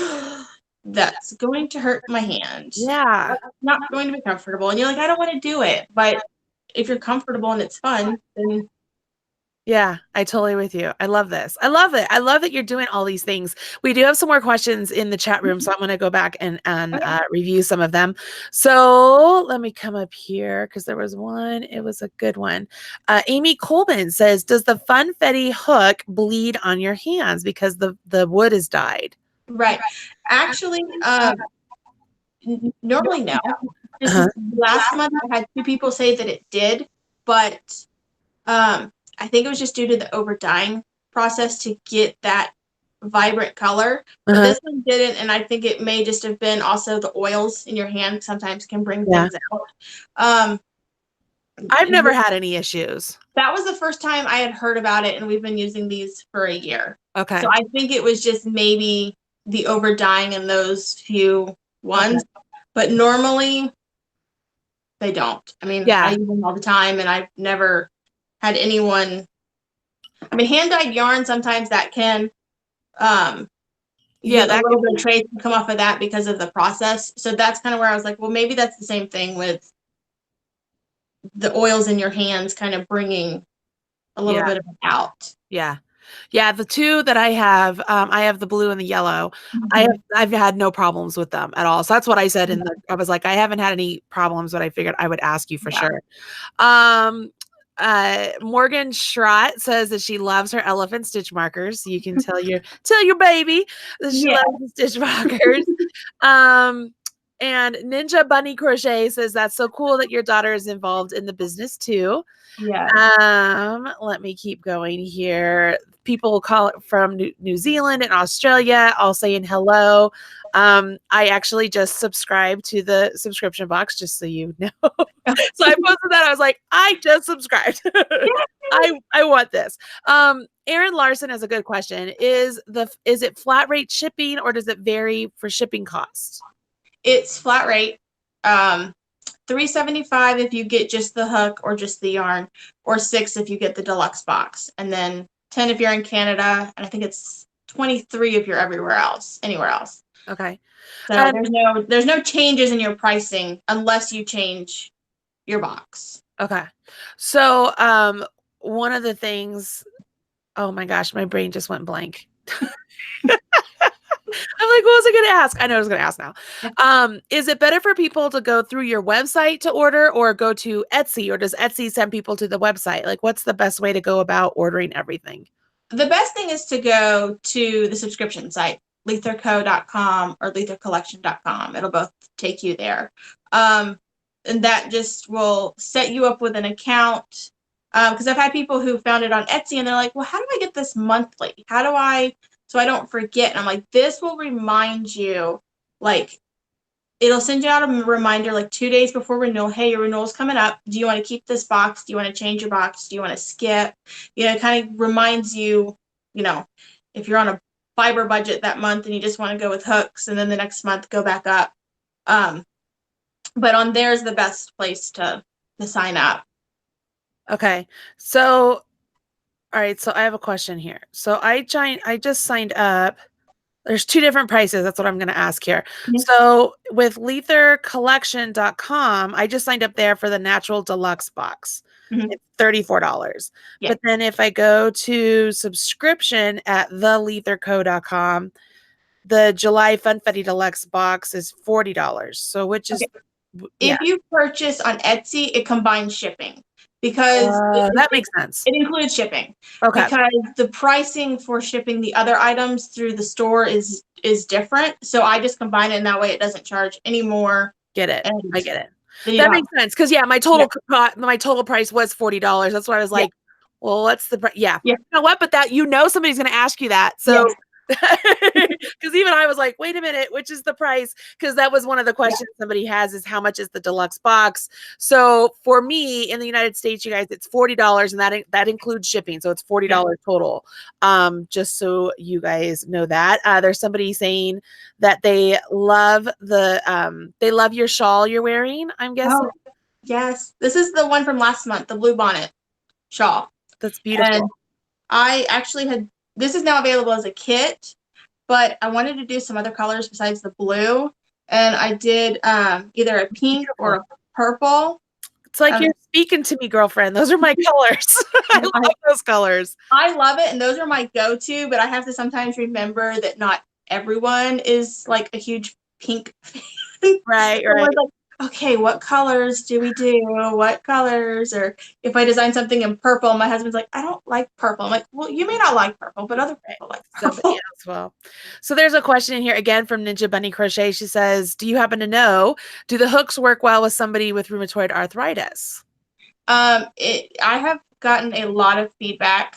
that's going to hurt my hand. Yeah. That's not going to be comfortable. And you're like, I don't want to do it. But if you're comfortable and it's fun, then Yeah, I totally with you. I love this. I love it. I love that you're doing all these things. We do have some more questions in the chat room, so I'm going to go back and Okay. review some of them. So let me come up here because there was one. It was a good one. Amy Coleman says, "Does the funfetti hook bleed on your hands because the wood is dyed?" Right. Actually, normally no. Just Uh-huh. last month, I had two people say that it did, but I think it was just due to the over dyeing process to get that vibrant color. But Uh-huh. this one didn't, and I think it may just have been also the oils in your hand sometimes can bring Yeah. things out. Um, I've never had any issues. that was the first time I had heard about it, and we've been using these for a year. So Okay. I think it was just maybe the over dyeing in those few Okay. ones. But normally they don't. I mean, I Yeah. use them all the time, and I've never had anyone. I mean, hand dyed yarn sometimes that can, um, Yeah, a that little could bit of be. trace can come off of that because of the process. So that's kind of where I was like, well, maybe that's the same thing with the oils in your hands, kind of bringing a little Yeah. bit of it out. Yeah. Yeah, the two that I have the blue and the yellow. Mhm. I've had no problems with them at all. So that's what I said I was like, I haven't had any problems, but I figured I would ask you for Yeah. sure. Morgan Schrott says that she loves her elephant stitch markers. You can tell your baby that she Yeah. loves the stitch markers. Um, and Ninja Bunny Crochet says that's so cool that your daughter is involved in the business too. Yeah. Let me keep going here. People call it from New Zealand and Australia, all saying hello. I actually just subscribed to the subscription box, just so you know. So I posted that. I was like, I just subscribed. I want this. Aaron Larson has a good question. Is it flat rate shipping or does it vary for shipping costs? It's flat rate. Um, $3.75 if you get just the hook or just the yarn, or $6 if you get the deluxe box, and then 10 if you're in Canada, and I think it's 23 if you're anywhere else. Okay. So And there's no changes in your pricing unless you change your box. okay. So one of the things, oh my gosh, my brain just went blank. I'm like, what was I going to ask? I know I was going to ask now. Is it better for people to go through your website to order or go to Etsy, or does Etsy send people to the website? Like, what's the best way to go about ordering everything? The best thing is to go to the subscription site, leitherco.com or leithercollection.com. It'll both take you there. And that just will set you up with an account. Because I've had people who found it on Etsy and they're like, well, how do I get this monthly? How do I, so I don't forget? And I'm like, this will remind you, like, it'll send you out a reminder like 2 days before renewal. Hey, your renewal's coming up. Do you want to keep this box? Do you want to change your box? Do you want to skip? It kind of reminds you, if you're on a fiber budget that month and you just want to go with hooks and then the next month go back up. But on there's the best place to sign up. Okay. So, all right. So I have a question here. So I just signed up. There's two different prices. That's what I'm going to ask here. Mhm. So with leithercollection.com, I just signed up there for the natural deluxe box. Mhm. It's $34. Yeah. But then if I go to subscription at theleitherco.com, the July Funfetti Deluxe box is $40. So which is, Okay. yeah, If you purchase on Etsy, it combines shipping because that makes sense. it includes shipping. Okay, Because the pricing for shipping the other items through the store is different. So I just combine it, and that way it doesn't charge any more. get it. And I get it. then you That don't have, makes sense because yeah, yeah, my total price was $40. That's why I was yeah, like, well, what's the price? Yeah, yeah, you know what? But that somebody's going to ask you that, yeah, so because even I was like, wait a minute, which is the price? Because that was one of the yeah, questions somebody has is how much is the deluxe box? So for me in the United States, you guys, it's $40, and that includes shipping, so it's yeah. $40 total. Just so you guys know that. There's somebody saying that they love your shawl you're wearing. I'm guessing Oh, yes. This is the one from last month, the blue bonnet shawl. that's And beautiful. I actually this is now available as a kit, but I wanted to do some other colors besides the blue. And I did either a It's pink or beautiful. a purple. It's like you're speaking to me, girlfriend. Those are my colors. I love those colors. I love it, and those are my go-to, but I have to sometimes remember that not everyone is like a huge pink fan. Right, So right. it's like, okay, what colors do we do? What colors? Or if I design something in purple, my husband's like, I don't like purple. I'm like, well, you may not like purple, but other people like Somebody purple. else will. So there's a question in here again from Ninja Bunny Crochet. She says, do you happen to know, do the hooks work well with somebody with rheumatoid arthritis? I have gotten a lot of feedback.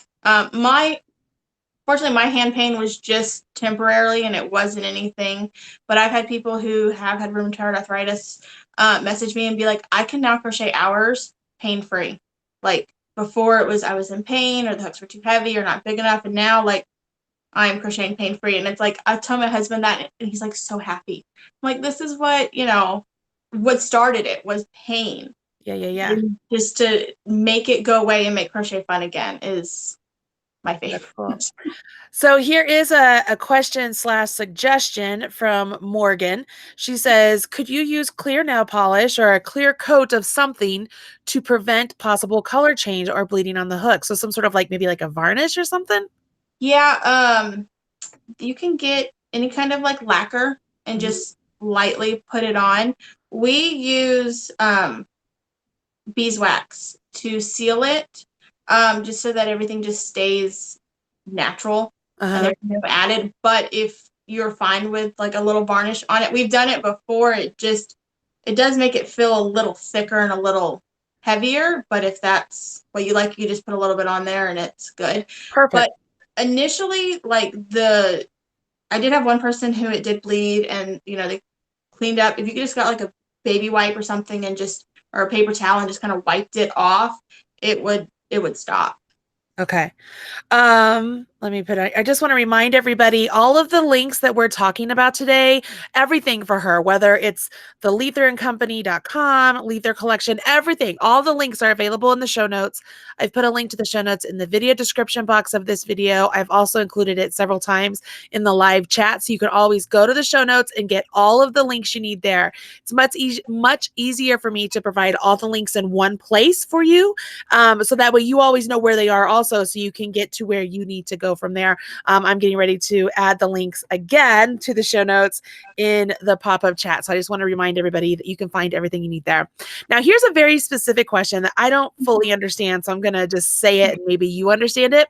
Fortunately, my hand pain was just temporarily and it wasn't anything. But I've had people who have had rheumatoid arthritis message me and be like, I can now crochet hours pain free. Like before, it was I was in pain or the hooks were too heavy or not big enough, and now like I'm crocheting pain free. And it's like I tell my husband that, and he's like so happy. I'm like, this is what started it was pain. Yeah. And just to make it go away and make crochet fun again is my favorite. That's cool. So here is a question / suggestion from Morgan. She says, could you use clear nail polish or a clear coat of something to prevent possible color change or bleeding on the hook? So some sort of like maybe like a varnish or something? Yeah, you can get any kind of like lacquer and just lightly put it on. We use beeswax to seal it, just so that everything just stays natural and there's no added. But if you're fine with like a little varnish on it, we've done it before. It does make it feel a little thicker and a little heavier. But if that's what you like, you just put a little bit on there and it's good. Perfect. But initially, like I did have one person who it did bleed, and they cleaned up. If you just got like a baby wipe or something or a paper towel and just kind of wiped it off, it would stop. Okay. I just want to remind everybody all of the links that we're talking about today, everything for her, whether it's the leitherandcompany.com, Leither collection, everything, all the links are available in the show notes. I've put a link to the show notes in the video description box of this video. I've also included it several times in the live chat. So you can always go to the show notes and get all of the links you need there. It's much easier for me to provide all the links in one place for you. So that way you always know where they are also, so you can get to where you need to go from there. I'm getting ready to add the links again to the show notes in the pop-up chat. So I just want to remind everybody that you can find everything you need there. Now, here's a very specific question that I don't fully understand, so I'm going to just say it and maybe you understand it.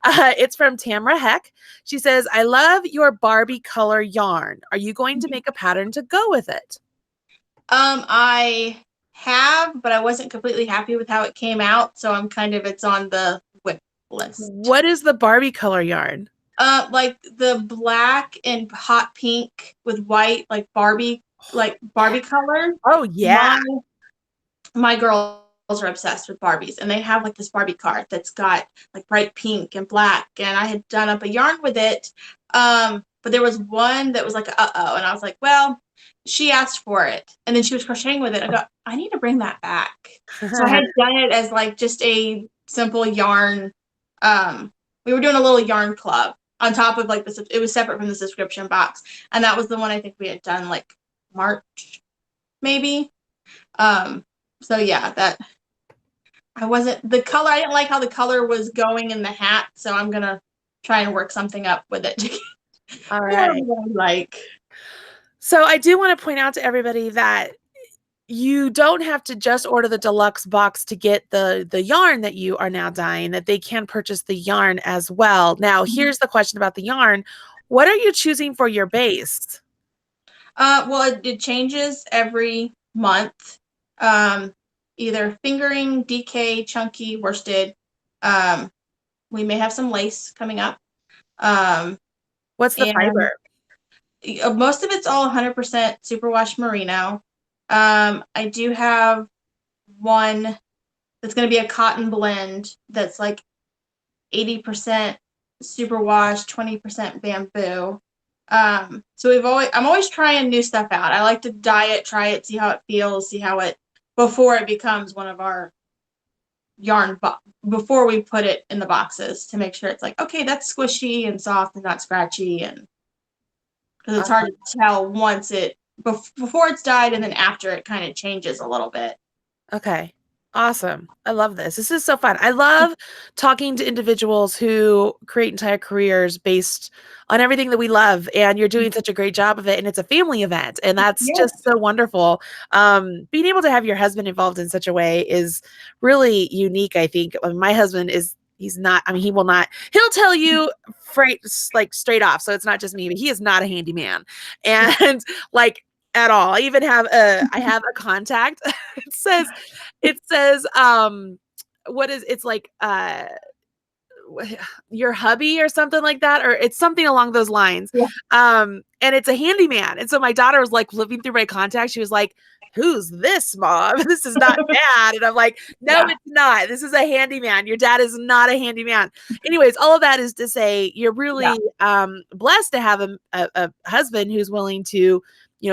It's from Tamra Heck. She says, I love your Barbie color yarn. Are you going to make a pattern to go with it? I have, but I wasn't completely happy with how it came out, so it's on the whip list. What is the Barbie color yarn? Like the black and hot pink with white, like Barbie color. Oh yeah. My girls are obsessed with Barbies, and they have like this Barbie card that's got like bright pink and black, and I had done up a yarn with it. But there was one that was like, uh-oh, and I was like, well, she asked for it, and then she was crocheting with it. I go, I need to bring that back. So I had done it as like just a simple yarn. We were doing a little yarn club on top of like this. It was separate from the subscription box, and that was the one I think we had done like March, maybe. So yeah, that I didn't like how the color was going in the hat, so I'm gonna try and work something up with it. All right. So I do want to point out to everybody that you don't have to just order the deluxe box to get the yarn that you are now dyeing, that they can purchase the yarn as well. Now, here's the question about the yarn. What are you choosing for your base? Well, it changes every month. Either fingering, DK, chunky, worsted. We may have some lace coming up. What's the fiber? Most of it's all 100% superwash merino. I do have one that's going to be a cotton blend that's like 80% superwash, 20% bamboo. So I'm always trying new stuff out. I like to dye it, try it, see how it feels, before it becomes one of our yarn before we put it in the boxes, to make sure it's like, okay, that's squishy and soft and not scratchy, and because it's hard to tell once before it's dyed and then after it kind of changes a little bit. Okay. Awesome. I love this. This is so fun. I love talking to individuals who create entire careers based on everything that we love. And you're doing such a great job of it. And it's a family event. And that's Yeah. just so wonderful. Being able to have your husband involved in such a way is really unique, I think. My husband is. He's not, I mean, he will not, he'll tell you like straight off. So it's not just me, but he is not a handyman. And like at all. I have a contact. It says what is it's like your hubby or something like that, or it's something along those lines. Yeah. And it's a handyman. And so my daughter was like flipping through my contacts. She was like, who's this, mom? This is not dad. And I'm like, no, Yeah. it's not. This is a handyman. Your dad is not a handyman. Anyways, all of that is to say you're really blessed to have a husband who's willing to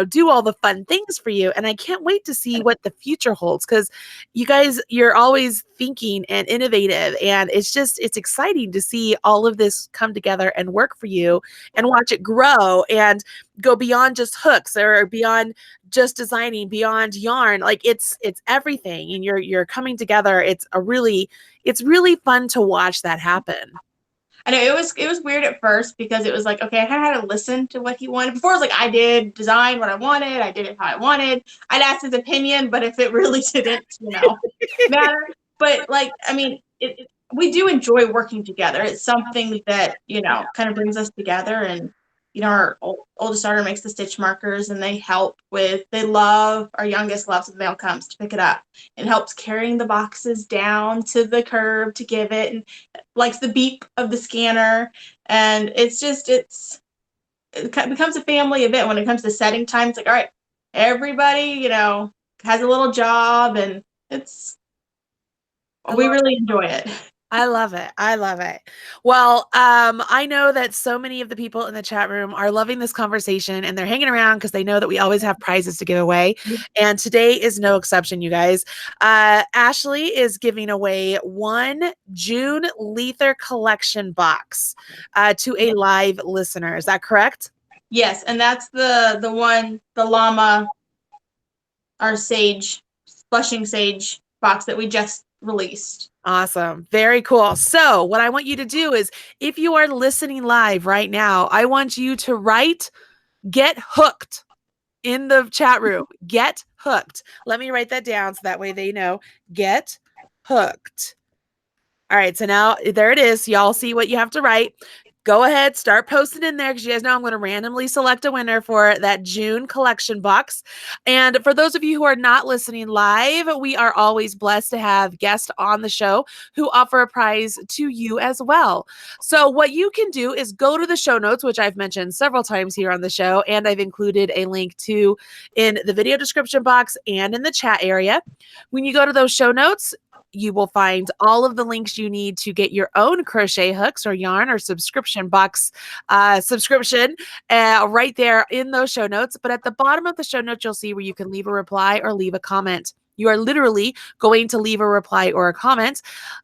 do all the fun things for you. And I can't wait to see what the future holds, because you guys, you're always thinking and innovative. And it's exciting to see all of this come together and work for you and watch it grow and go beyond just hooks or beyond just designing, beyond yarn. Like it's everything. And you're coming together. It's really fun to watch that happen. I know it was weird at first because it was like, okay, I had to listen to what he wanted. Before it was like I did design what I wanted, I did it how I wanted. I'd ask his opinion, but if it really didn't, matter. But like, I mean, we do enjoy working together. It's something that, kind of brings us together. And, our oldest daughter makes the stitch markers and our youngest loves when the mail comes to pick it up and helps carrying the boxes down to the curb to give it, and likes the beep of the scanner. And it becomes a family event when it comes to setting time. It's like, all right, everybody, has a little job, and we really enjoy it. I love it. I love it. Well, I know that so many of the people in the chat room are loving this conversation and they're hanging around because they know that we always have prizes to give away. And today is no exception, you guys. Ashley is giving away one June Leither collection box to a live listener. Is that correct? Yes, and that's the one, the llama, our blushing sage box that we just released. Awesome. Very cool. So what I want you to do is, if you are listening live right now, I want you to write "get hooked" in the chat room. Get hooked. Let me write that down so that way they know. Get hooked. All right. So now there it is. Y'all see what you have to write. Go ahead, start posting in there, because you guys know I'm going to randomly select a winner for that June collection box. And for those of you who are not listening live, we are always blessed to have guests on the show who offer a prize to you as well. So what you can do is go to the show notes, which I've mentioned several times here on the show, and I've included a link to in the video description box and in the chat area. When you go to those show notes, you will find all of the links you need to get your own crochet hooks or yarn or subscription box subscription right there in those show notes. But at the bottom of the show notes, you'll see where you can leave a reply or leave a comment. You are literally going to leave a reply or a comment,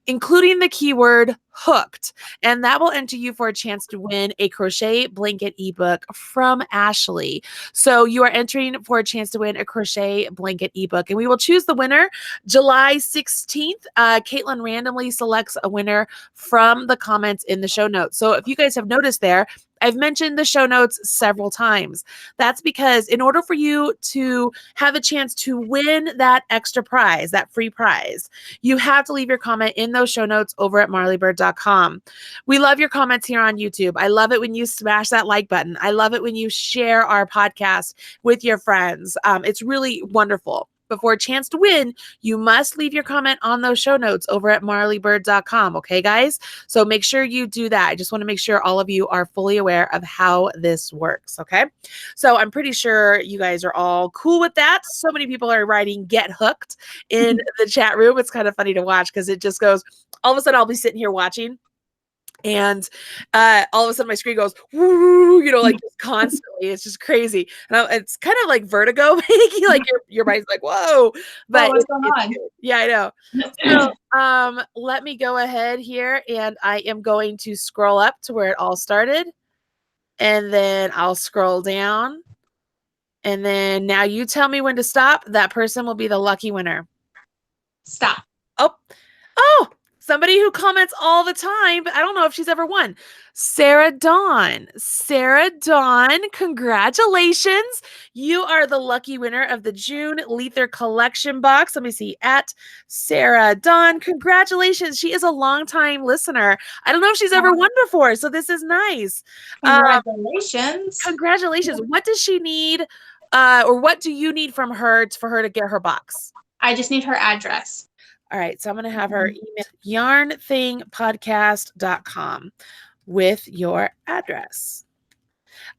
including the keyword hooked, and that will enter you for a chance to win a crochet blanket ebook from Ashley. So you are entering for a chance to win a crochet blanket ebook, and we will choose the winner July 16th. Caitlin randomly selects a winner from the comments in the show notes. So if you guys have noticed there, I've mentioned the show notes several times. That's because in order for you to have a chance to win that extra prize, that free prize, you have to leave your comment in those show notes over at marleybird.com. We love your comments here on YouTube. I love it when you smash that like button. I love it when you share our podcast with your friends. It's really wonderful. But for a chance to win, you must leave your comment on those show notes over at marleybird.com. Okay, guys? So make sure you do that. I just want to make sure all of you are fully aware of how this works. Okay. So I'm pretty sure you guys are all cool with that. So many people are writing "get hooked" in the chat room. It's kind of funny to watch because it just goes, all of a sudden I'll be sitting here watching, and all of a sudden my screen goes, woo, like just constantly. It's just crazy. And it's kind of like vertigo making, like your mind's like, whoa. But what's going on? good. Yeah, I know. So let me go ahead here, and I am going to scroll up to where it all started. And then I'll scroll down. And then now you tell me when to stop. That person will be the lucky winner. Stop. Oh, somebody who comments all the time, but I don't know if she's ever won. Sarah Dawn. Sarah Dawn, congratulations. You are the lucky winner of the June Leither collection box. Let me see. At Sarah Dawn, congratulations. She is a longtime listener. I don't know if she's ever won before, so this is nice. Congratulations. Congratulations. What does she need, or what do you need from her for her to get her box? I just need her address. All right, so I'm going to have her email yarnthingpodcast.com with your address.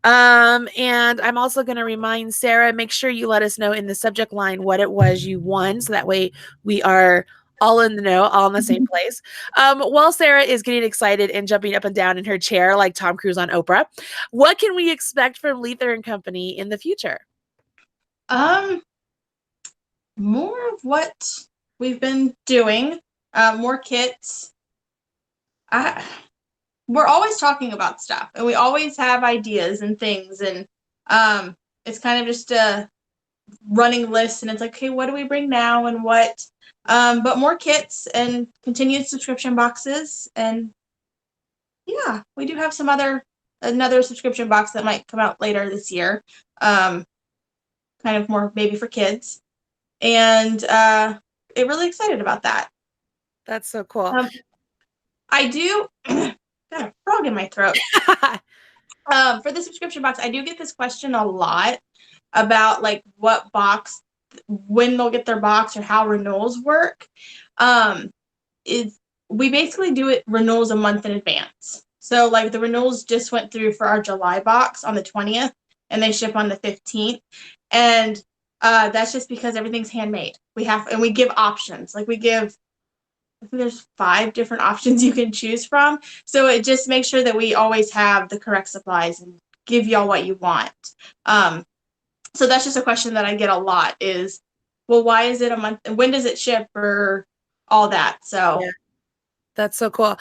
And I'm also going to remind Sarah, make sure you let us know in the subject line what it was you won, so that way we are all in the know, all in the same place. While Sarah is getting excited and jumping up and down in her chair like Tom Cruise on Oprah, what can we expect from Leither and Company in the future? More of what we've been doing, more kits. We're always talking about stuff, and we always have ideas and things, and it's kind of just a running list, and it's like, okay, what do we bring now and what? But more kits and continued subscription boxes, and yeah, we do have another subscription box that might come out later this year, kind of more maybe for kids, and really excited about that. That's so cool. I do got a frog in my throat. For the subscription box, I do get this question a lot about like what box, when they'll get their box, or how renewals work. We basically do it renewals a month in advance. So like the renewals just went through for our July box on the 20th, and they ship on the 15th. And that's just because everything's handmade. We give options. Like I think there's 5 different options you can choose from. So it just makes sure that we always have the correct supplies and give y'all what you want. So that's just a question that I get a lot is, well, why is it a month? And when does it ship, or all that? So yeah, that's so cool.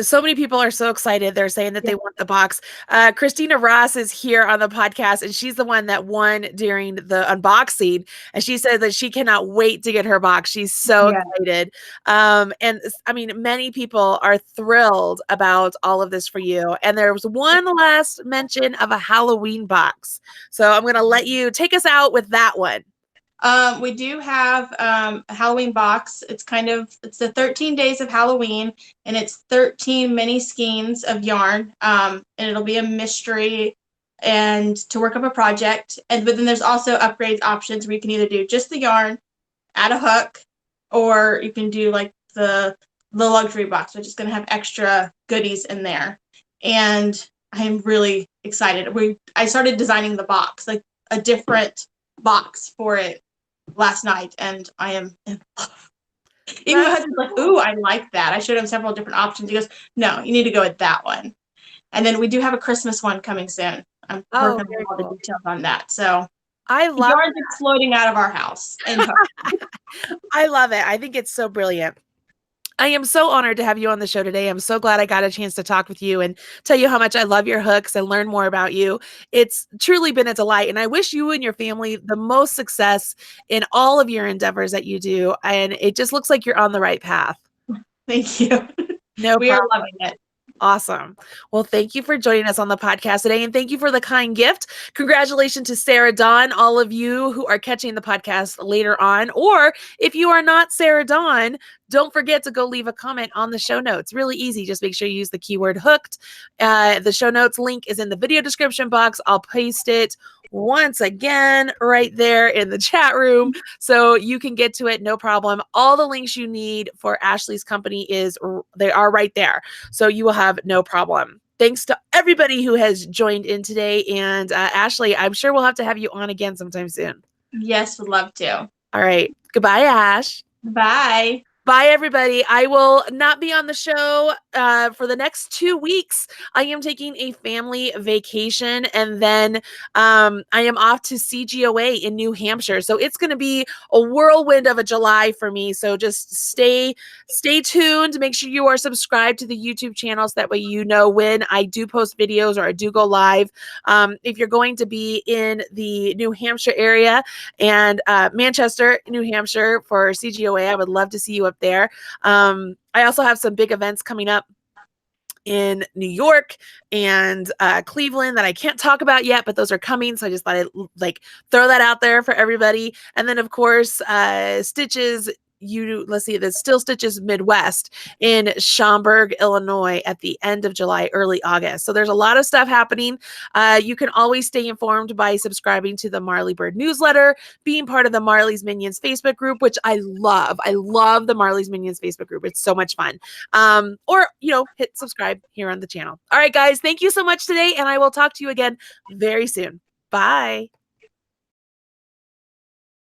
So many people are so excited. They're saying that they want the box. Christina Ross is here on the podcast, and she's the one that won during the unboxing. And she said that she cannot wait to get her box. She's so excited. And I mean, many people are thrilled about all of this for you. And there was one last mention of a Halloween box. So I'm going to let you take us out with that one. We do have a Halloween box. It's the 13 days of Halloween, and it's 13 mini skeins of yarn. And it'll be a mystery and to work up a project. But then there's also upgrades options where you can either do just the yarn, add a hook, or you can do like the luxury box, which is going to have extra goodies in there. And I'm really excited. I started designing the box, like a different box for it last night, and I am in love. Even my husband's like, ooh, I like that. I showed him several different options. He goes, no, you need to go with that one. And then we do have a Christmas one coming soon. I'm working on all the details on that. So I love yarn's exploding out of our house. And I love it. I think it's so brilliant. I am so honored to have you on the show today. I'm so glad I got a chance to talk with you and tell you how much I love your hooks and learn more about you. It's truly been a delight, and I wish you and your family the most success in all of your endeavors that you do. And it just looks like you're on the right path. Thank you. No we problem. are loving it. Awesome. Well, thank you for joining us on the podcast today, and thank you for the kind gift. Congratulations to Sarah Dawn, all of you who are catching the podcast later on, or if you are not Sarah Dawn, don't forget to go leave a comment on the show notes. Really easy. Just make sure you use the keyword hooked. The show notes link is in the video description box. I'll paste it once again right there in the chat room so you can get to it, no problem. All the links you need for Ashley's company they are right there, so you will have no problem. Thanks to everybody who has joined in today, and Ashley, I'm sure we'll have to have you on again sometime soon. Yes, would love to. All right, goodbye, Ash. Bye. Bye, everybody. I will not be on the show for the next 2 weeks. I am taking a family vacation, and then I am off to CGOA in New Hampshire. So it's going to be a whirlwind of a July for me. So just stay tuned. Make sure you are subscribed to the YouTube channels. That way you know when I do post videos or I do go live. If you're going to be in the New Hampshire area and Manchester, New Hampshire for CGOA, I would love to see you up there. I also have some big events coming up in New York and Cleveland that I can't talk about yet, but those are coming. So I just thought I'd like throw that out there for everybody. And then of course, Stitches, let's see, the Still Stitches Midwest in Schaumburg, Illinois at the end of July, early August. So there's a lot of stuff happening. You can always stay informed by subscribing to the Marley Bird newsletter, being part of the Marley's Minions Facebook group, which I love. I love the Marley's Minions Facebook group. It's so much fun. Or, hit subscribe here on the channel. All right, guys, thank you so much today, and I will talk to you again very soon. Bye.